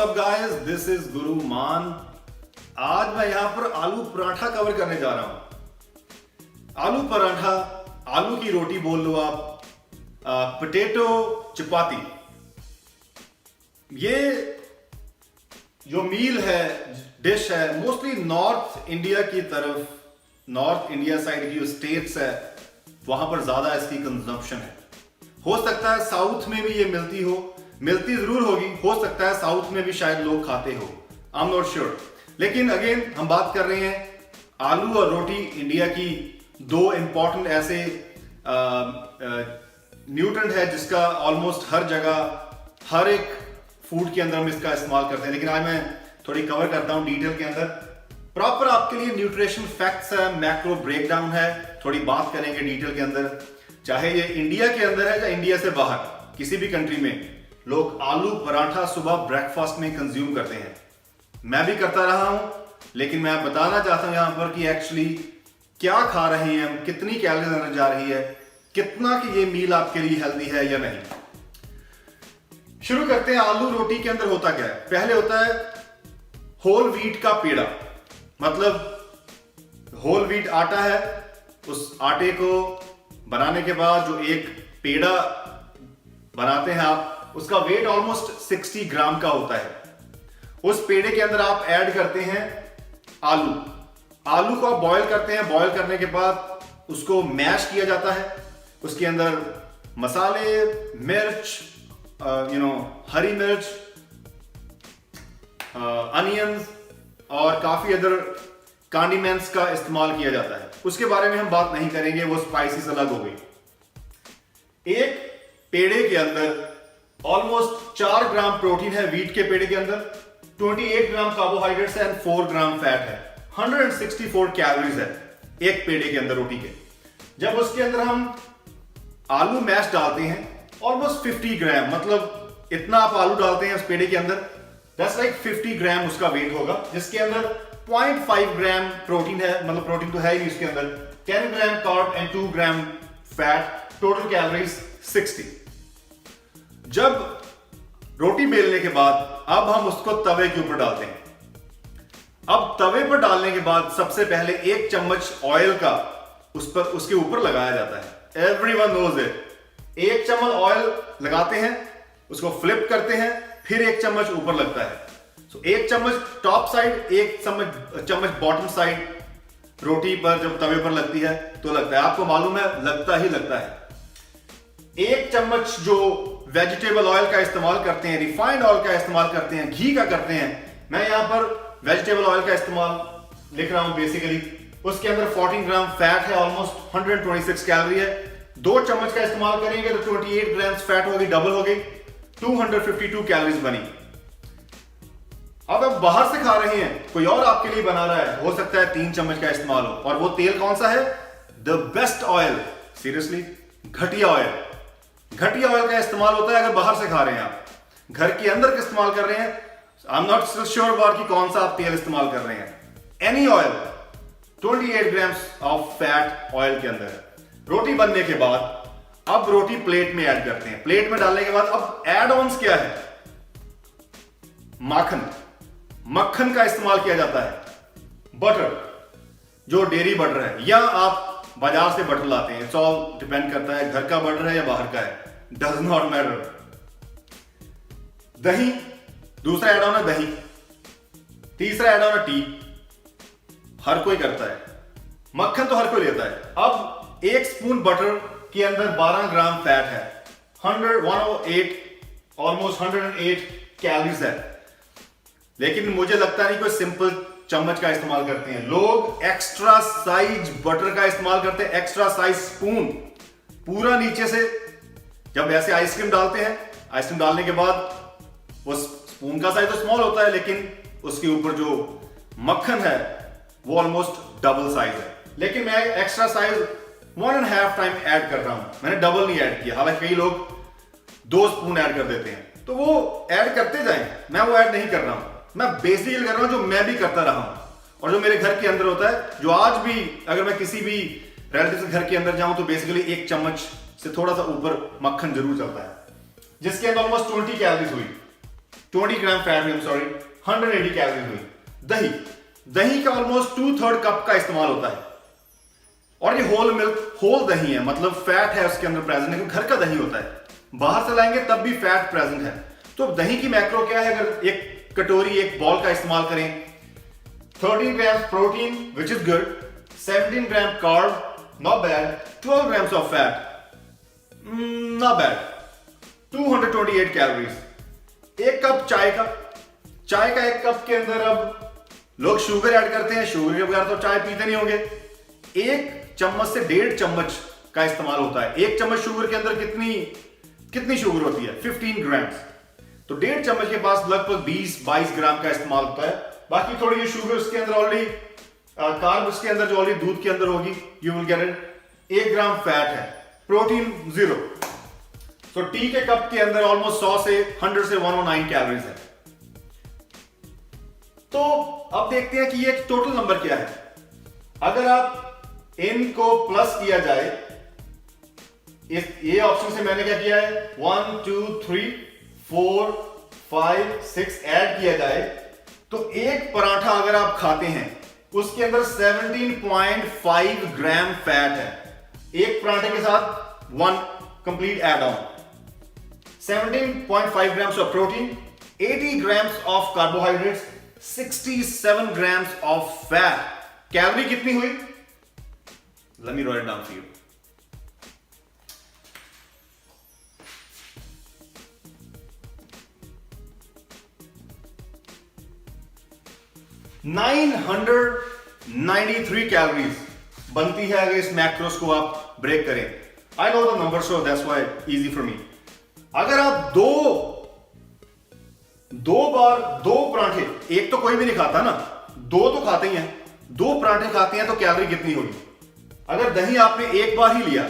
What's up guys? This is Guru मान। आज मैं यहां पर आलू पराठा कवर करने जा रहा हूं। आलू पराठा, आलू की रोटी बोल लो आप, पोटैटो चपाती, ये जो मील है, डिश है, मोस्टली नॉर्थ इंडिया की तरफ, नॉर्थ इंडिया साइड की जो स्टेट्स है वहां पर ज्यादा इसकी कंजम्पशन है। हो सकता है साउथ में भी ये मिलती जरूर होगी, हो सकता है साउथ में भी शायद लोग खाते हो, आई एम नॉट श्योर। लेकिन अगेन हम बात कर रहे हैं आलू और रोटी, इंडिया की दो इंपॉर्टेंट ऐसे न्यूट्रेंट है जिसका ऑलमोस्ट हर जगह, हर एक फूड के अंदर हम इसका इस्तेमाल करते हैं। लेकिन आज मैं थोड़ी कवर करता हूं डिटेल के अंदर, प्रॉपर आपके लिए न्यूट्रिशन फैक्ट्स है, मैक्रो ब्रेकडाउन है, थोड़ी बात करेंगे डिटेल के अंदर। चाहे ये इंडिया के अंदर है या इंडिया से बाहर, किसी भी कंट्री में लोग आलू पराठा सुबह ब्रेकफास्ट में कंज्यूम करते हैं। मैं भी करता रहा हूं, लेकिन मैं बताना चाहता हूं यहां पर कि एक्चुअली क्या खा रहे हैं हम, कितनी कैलोरीज अंदर जा रही है, कितना कि ये मील आपके लिए हेल्दी है या नहीं। शुरू करते हैं। आलू रोटी के अंदर होता क्या है? पहले होता है होल व्हीट का पेड़ा, मतलब होल व्हीट आटा है, उस आटे को बनाने के बाद जो एक पेड़ा बनाते हैं आप, उसका वेट ऑलमोस्ट 60 ग्राम का होता है। उस पेड़े के अंदर आप ऐड करते हैं आलू को आप बॉईल करते हैं। बॉईल करने के बाद उसको मैश किया जाता है। उसके अंदर मसाले, मिर्च, हरी मिर्च, अनियंस और काफी अदर कॉन्डिमेंट्स का इस्तेमाल किया जाता है। उसके बारे में हम बात नहीं करेंगे, वो स्पाइसेस अलग हो गई। एक पेड़े के अंदर ऑलमोस्ट 4 ग्राम प्रोटीन है, व्हीट के पेड़े के अंदर 28 ग्राम कार्बोहाइड्रेट्स है एंड 4 ग्राम फैट है, 164 कैलोरीज है एक पेड़े के अंदर रोटी के। जब उसके अंदर हम आलू मैश डालते हैं, ऑलमोस्ट 50 ग्राम, मतलब इतना आप आलू डालते हैं उस पेड़े के अंदर, दैट्स लाइक 50 ग्राम उसका वेट होगा, जिसके अंदर 0.5 ग्राम प्रोटीन है, मतलब प्रोटीन तो है ही नहीं उसके अंदर, 10 gram carb and 2 gram fat, total calories 60। जब रोटी बेलने के बाद अब हम उसको तवे के ऊपर डालते हैं। अब तवे पर डालने के बाद सबसे पहले 1 चम्मच ऑयल का उसके ऊपर लगाया जाता है। Everyone knows it. 1 चम्मच ऑयल लगाते हैं, उसको फ्लिप करते हैं, फिर 1 चम्मच ऊपर लगता है। सो 1 चम्मच टॉप साइड, 1 चम्मच बॉटम साइड रोटी पर जब तवे पर लगती है तो लगता है, आपको मालूम है, लगता ही लगता है। 1 चम्मच जो वेजिटेबल ऑयल का इस्तेमाल करते हैं, रिफाइंड ऑयल का इस्तेमाल करते हैं, घी का करते हैं, मैं यहां पर वेजिटेबल ऑयल का इस्तेमाल लिख रहा हूं बेसिकली। उसके अंदर 14 ग्राम फैट है, ऑलमोस्ट 126 कैलोरी है। 2 चम्मच का इस्तेमाल करेंगे तो 28 ग्राम फैट होगी, डबल हो गई, 252 कैलोरीज बनी। अब आप बाहर से खा रहे हैं, कोई और आपके लिए बना रहा है, हो सकता है 3 चम्मच का इस्तेमाल हो, और वो तेल कौन सा है? द बेस्ट ऑयल, सीरियसली, घटिया ऑयल। घटिया ऑयल का इस्तेमाल होता है अगर बाहर से खा रहे हैं आप। घर के अंदर का इस्तेमाल कर रहे हैं, I am not sure about कि कौन सा आप तेल इस्तेमाल कर रहे हैं। Any oil, 28 grams of fat oil के अंदर है। रोटी बनने के बाद अब रोटी प्लेट में ऐड करते हैं। प्लेट में डालने के बाद अब एड ऑन्स क्या है? मक्खन का इस्तेमाल किया जाता है। बटर, जो डेयरी बटर है, या आप बाजार से बटर लाते हैं, इट्स ऑल डिपेंड करता है घर का बटर है या बाहर का है, डज नॉट मैटर। दही, दूसरा एड ऑन है दही। तीसरा एड ऑन है टी, हर कोई करता है। मक्खन तो हर कोई लेता है। अब 1 स्पून बटर के अंदर 12 ग्राम फैट है, 108, ऑलमोस्ट 108 कैलोरीज है। लेकिन मुझे लगता नहीं कोई सिंपल चम्मच का इस्तेमाल करते हैं, लोग एक्स्ट्रा साइज बटर का इस्तेमाल करते हैं, एक्स्ट्रा साइज स्पून, पूरा नीचे से। जब ऐसे आइसक्रीम डालते हैं, आइसक्रीम डालने के बाद वो स्पून का साइज तो स्मॉल होता है, लेकिन उसके ऊपर जो मक्खन है वो ऑलमोस्ट डबल साइज है। लेकिन मैं एक्स्ट्रा साइज 1.5 टाइम ऐड कर रहा हूं, मैंने डबल नहीं ऐड किया। हालांकि कई लोग 2 स्पून ऐड कर देते हैं, तो वो ऐड करते जाएं, मैं वो ऐड नहीं कर रहा हूं। मैं बेसिकली कर रहा हूं जो मैं भी करता रहा हूं और जो मेरे घर के अंदर होता है, जो आज भी अगर मैं किसी भी रिलेटिव के घर के अंदर जाऊं तो बेसिकली 1 चम्मच से थोड़ा सा ऊपर मक्खन जरूर चलता है, जिसके अंदर ऑलमोस्ट 20 कैलोरीज हुई। 20 ग्राम फैट हुई, सॉरी 180 कैलोरी हुई। दही, दही का ऑलमोस्ट 2/3 कप का इस्तेमाल होता है, और ये होल मिल्क, होल दही है, मतलब फैट है उसके अंदर प्रेजेंट है, घर का दही होता है। बाहर से लाएंगे तब भी फैट प्रेजेंट है। तो दही की मैक्रो क्या है? अगर एक कटोरी, एक बॉल का इस्तेमाल करें, 13 gram protein which is good, 17 gram carb not bad, 12 grams of fat not bad, 228 calories. एक कप चाय का, चाय का एक कप के अंदर अब लोग शुगर ऐड करते हैं, शुगर के बगैर तो चाय पीते नहीं होंगे। 1 चम्मच से 1.5 चम्मच का इस्तेमाल होता है। 1 चम्मच शुगर के अंदर कितनी शुगर होती है? 15 ग्राम्स। तो 1.5 चम्मच के पास लगभग 20-22 ग्राम का इस्तेमाल होता है। बाकी थोड़ी ये शुगर उसके अंदर ऑलरेडी, कार्ब उसके अंदर जो ऑलरेडी दूध के अंदर होगी, you will get it. 1 gram fat है, प्रोटीन 0। तो टी के कप के अंदर ऑलमोस्ट 100 से 109 कैलोरीज है। तो अब देखते हैं कि ये टोटल नंबर क्या है। अगर आप इनको प्लस किया जाए, ये ऑप्शन से मैंने क्या किया है, 1 2 3 4 5 6 ऐड किया जाए, तो एक पराठा अगर आप खाते हैं उसके अंदर 17.5 ग्राम फैट है। एक पराठे के साथ 1 complete add on, 17.5 grams of protein, 80 grams of carbohydrates, 67 grams of fat. Calorie कितनी हुई? Let me write it down for you. $993 calories बनती है अगर इस मैक्रोस को आप ब्रेक करें। I know the number, so that's why easy for me. अगर आप दो बार 2 पराठे, एक तो कोई भी नहीं खाता ना, 2 तो खाते ही हैं, 2 पराठे खाते हैं, तो कैलोरी कितनी होगी? अगर दही आपने एक बार ही लिया,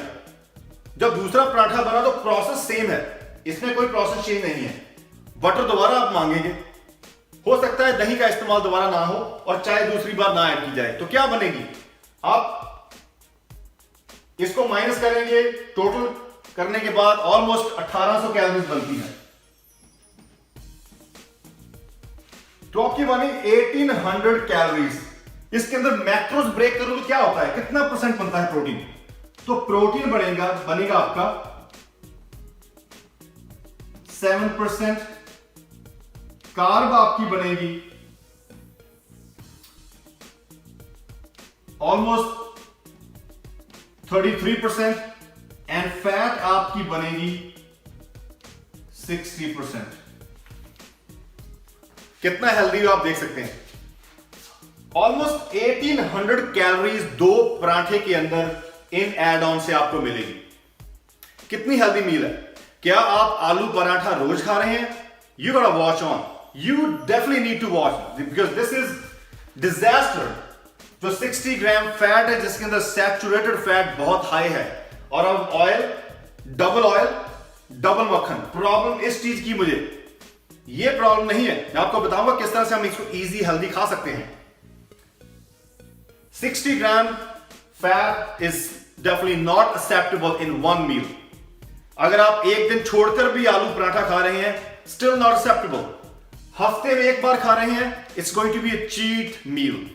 जब दूसरा पराठा बना तो प्रोसेस सेम है, इसमें कोई प्रोसेस चेंज नहीं है। बटर दोबारा आप मांगेंगे, हो सकता है दही का इस्तेमाल दोबारा ना हो और चाय दूसरी बार ना ऐड की जाए, तो क्या बनेगी? आप इसको माइनस करेंगे, टोटल करने के बाद ऑलमोस्ट 1800 कैलोरीज बनती है। तो आपकी बनी 1800 कैलोरीज। इसके अंदर मैक्रोस ब्रेक करो तो क्या होता है, कितना परसेंट बनता है प्रोटीन? तो प्रोटीन बनेगा आपका 7%, कार्ब आपकी बनेगी ऑलमोस्ट 33% एंड फैट आपकी बनेगी 60%। कितना हेल्दी हो आप देख सकते हैं। ऑलमोस्ट 1800 कैलोरीज 2 पराठे के अंदर इन एड ऑन से आपको मिलेगी। कितनी हेल्दी मील है। क्या आप आलू पराठा रोज खा रहे हैं? You gotta watch on, you definitely need to watch, because this is disaster. जो 60 ग्राम फैट है जिसके अंदर सैचुरेटेड फैट बहुत हाई है, और अब ऑयल, डबल मक्खन। प्रॉब्लम इस चीज की मुझे ये प्रॉब्लम नहीं है, मैं आपको बताऊंगा किस तरह से हम इसको इजी हेल्दी खा सकते हैं। 60 ग्राम fat is definitely not acceptable इन 1 मील। अगर आप एक दिन छोड़कर भी आलू पराठा खा रहे हैं, स्टिल नॉट एक्सेप्टेबल। हफ्ते में एक बार खा रहे हैं, it's going to be a cheat meal.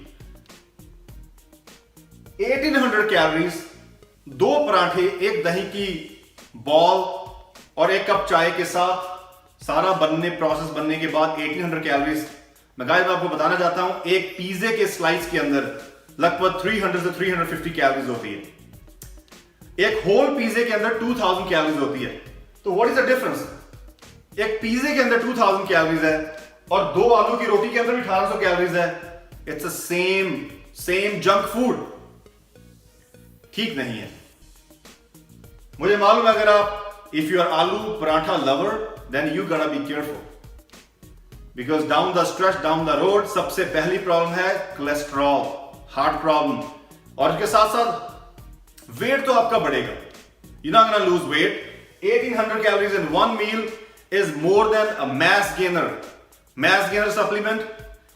1800 calories, 2 पराठे, एक दही की बॉल और 1 कप चाय के साथ, सारा प्रोसेस बनने के बाद 1800 कैलोरीज। मैं गाइस आपको बताना चाहता हूं, एक पिज्जे के स्लाइस के अंदर लगभग 300 से 350 कैलोरीज होती है। एक होल पिज्जे के अंदर 2000 कैलोरीज होती है। तो व्हाट इज द डिफरेंस? एक पिज्जे के अंदर 2000 कैलोरीज है और 2 आलू की रोटी के अंदर भी 1800 कैलोरीज है। It's a same junk food. ठीक नहीं है। मुझे मालूम है, अगर आप if you are aloo paratha lover, then you gotta be careful, because down the stretch, down the road सबसे पहली प्रॉब्लम है कोलेस्ट्रॉल, हार्ट प्रॉब्लम, और इसके साथ साथ वेट तो आपका बढ़ेगा। You not gonna lose weight. 1800 calories in 1 meal is more than a mass gainer supplement,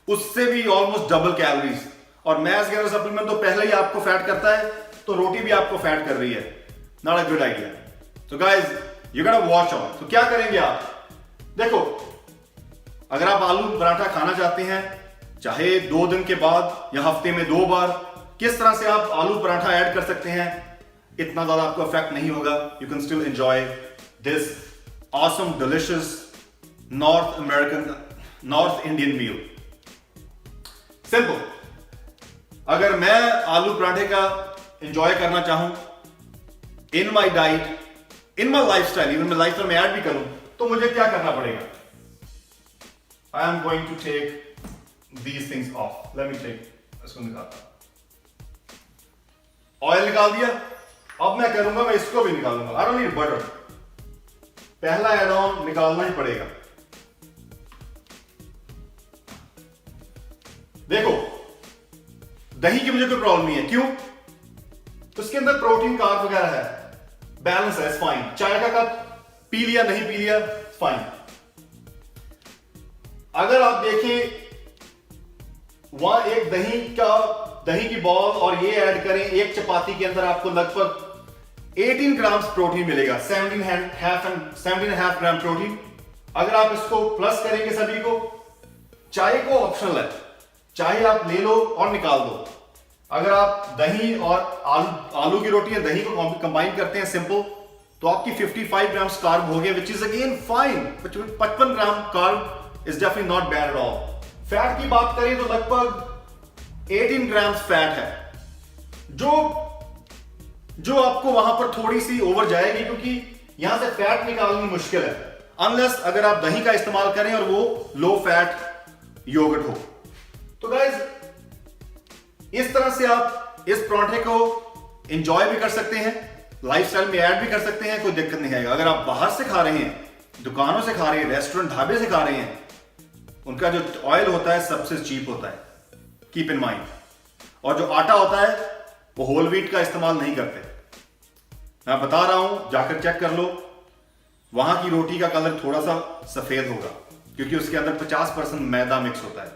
उससे भी ऑलमोस्ट डबल कैलोरीज। और मैस गेनर सप्लीमेंट तो पहले ही आपको फैट करता है, तो रोटी भी आपको फैट कर रही है। Not a good idea. तो guys you gotta watch on. तो क्या करेंगे आप? देखो, अगर आप आलू पराठा खाना चाहते हैं, चाहे 2 दिन के बाद या हफ्ते में 2 बार, किस तरह से आप आलू पराठा ऐड कर सकते हैं, इतना ज्यादा आपको इफेक्ट नहीं होगा. You can still enjoy this awesome delicious north Indian meal. Simple. अगर मैं आलू पराठे का एंजॉय करना चाहूं in my diet, in my lifestyle, even मैं लाइफस्टाइल में ऐड भी करूं, तो मुझे क्या करना पड़ेगा? I am going to take these things off. Let me take, इसको निकालता. ऑयल निकाल दिया. अब मैं करूंगा, मैं इसको भी निकालूंगा. I don't need butter. पहला एड ऑन निकालना ही पड़ेगा. देखो, दही की मुझे कोई प्रॉब्लम नहीं है. क्यों? तो इसके अंदर प्रोटीन, कार्ब वगैरह है, बैलेंस है, फाइन. चाय का कप पी लिया, नहीं पी लिया, फाइन. अगर आप देखें वहां एक दही की बॉल और ये ऐड करें, एक चपाती के अंदर आपको लगभग 18 ग्राम प्रोटीन मिलेगा. 17.5 ग्राम प्रोटीन. अगर आप इसको प्लस करेंगे सभी को, चाय को ऑप्शनल है, चाहे आप ले लो और निकाल दो. अगर आप दही और आलू की रोटी या दही को कंबाइन करते हैं सिंपल, तो आपकी 55 ग्राम कार्ब हो गए, which is again fine. 55 gram carb is definitely not bad at all. Fat की बात करें तो लगभग 18 ग्राम फैट है, जो आपको वहां पर थोड़ी सी ओवर जाएगी, क्योंकि यहां से फैट निकालनी मुश्किल है, अनलेस अगर आप दही का इस्तेमाल करें और वो लो फैट योगर्ट हो. तो गाइस, इस तरह से आप इस पराठे को एंजॉय भी कर सकते हैं, लाइफस्टाइल में ऐड भी कर सकते हैं, कोई दिक्कत नहीं आएगा. अगर आप बाहर से खा रहे हैं, दुकानों से खा रहे हैं, रेस्टोरेंट ढाबे से खा रहे हैं, उनका जो ऑयल होता है सबसे चीप होता है, कीप इन माइंड. और जो आटा होता है वो होल व्हीट का इस्तेमाल नहीं करते. मैं बता रहा हूं, जाकर चेक कर लो. वहां की रोटी का कलर थोड़ा सा सफेद होगा, क्योंकि उसके अंदर 50% मैदा मिक्स होता है.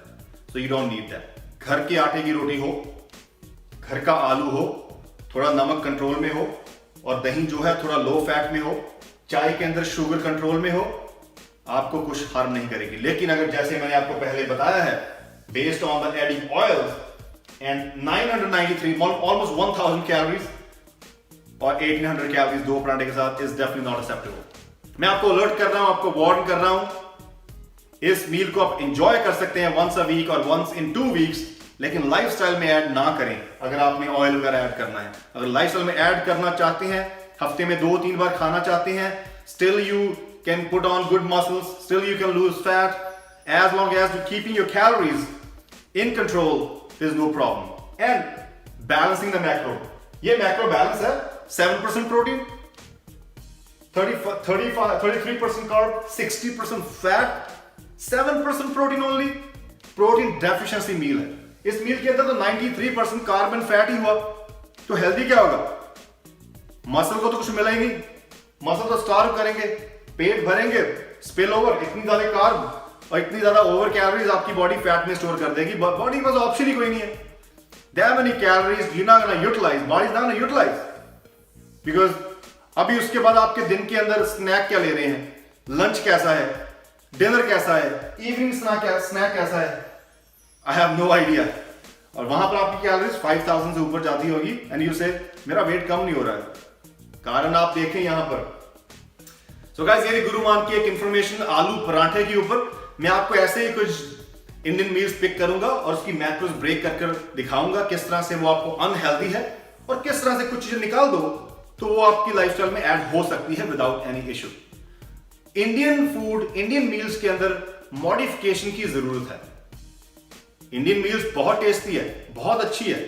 So you don't need that. घर के आटे की रोटी हो, घर का आलू हो, थोड़ा नमक कंट्रोल में हो, और दही जो है थोड़ा लो फैट में हो, चाय के अंदर शुगर कंट्रोल में हो, आपको कुछ हार्म नहीं करेगी. लेकिन अगर जैसे मैंने आपको पहले बताया है, based on the adding oils and 993 almost 1000 calories और 1800 कैलोरीज 2 पराठे के साथ इज डेफिनेटली नॉट एक्सेप्टेबल. मैं आपको अलर्ट कर रहा हूं, आपको वार्न कर रहा हूं. इस मील को आप एंजॉय कर सकते हैं वंस अ वीक और वंस इन 2 वीक्स, लेकिन लाइफस्टाइल में ऐड ना करें. अगर आपने ऑयल वगैरह ऐड करना है, अगर लाइफस्टाइल में ऐड करना चाहते हैं, हफ्ते में 2-3 बार खाना चाहते हैं, still you can put on good muscles, still you can lose fat, as long as you keeping your calories in control, there is no problem. And balancing the macro. ये मैक्रो बैलेंस है. 7% protein, 33% carb, 60% fat, 7% protein only. Protein deficiency meal है. इस मील के अंदर तो 93% carb and fat ही हुआ, तो healthy क्या होगा? मसल को तो कुछ मिला ही नहीं. मसल तो स्टार्व करेंगे, पेट भरेंगे, स्पिल ओवर, इतनी ज्यादा कार्ब और इतनी ज्यादा ओवर कैलोरीज आपकी बॉडी फैट में स्टोर कर देगी. बॉडी के पास ऑप्शन ही कोई नहीं है. That many calories you're not gonna utilize, body's not gonna utilize, because अभी उसके बाद आपके दिन के अंदर स्नैक क्या ले रहे हैं, लंच कैसा है, डिनर कैसा है, इवनिंग स्नैक कैसा है, आई हैव नो आइडिया. और वहां पर आपकी कैलोरीज 5000 से ऊपर जाती होगी एंड यू से मेरा वेट कम नहीं हो रहा है. कारण आप देखें यहां पर. सो गाइस, ये गुरु मान की एक इंफॉर्मेशन आलू पराठे के ऊपर. मैं आपको ऐसे ही कुछ इंडियन मील्स पिक करूंगा और उसकी मैक्रोस ब्रेक कर दिखाऊंगा किस तरह से वो आपको अनहेल्दी है, और किस तरह से कुछ चीजें निकाल दो तो वो आपकी लाइफस्टाइल में ऐड हो सकती है without any issue. Indian food, Indian meals के अंदर मॉडिफिकेशन की जरूरत है. इंडियन मील्स बहुत टेस्टी है, बहुत अच्छी है,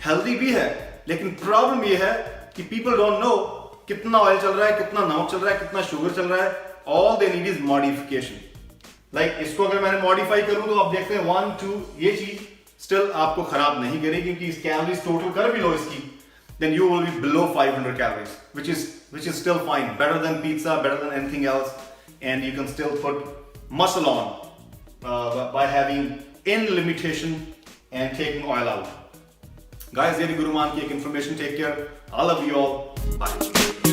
हेल्दी भी है, लेकिन प्रॉब्लम ये है कि पीपल डोंट नो कितना ऑयल चल रहा है, कितना नमक चल रहा है, कितना शुगर चल रहा है. All they need is modification. Like इसको अगर मैंने मॉडिफाई करूं तो आप देखते हैं 1, 2, ये चीज स्टिल आपको खराब नहीं करेगी, क्योंकि इस कैलोरीज टोटल कर भी लो इसकी, then you will be below 500 calories, which is still fine, better than pizza, better than anything else, and you can still put muscle on by having in limitation and taking oil out. Guys, ये गुरुमान की एक information. Take care. I love you all. Bye.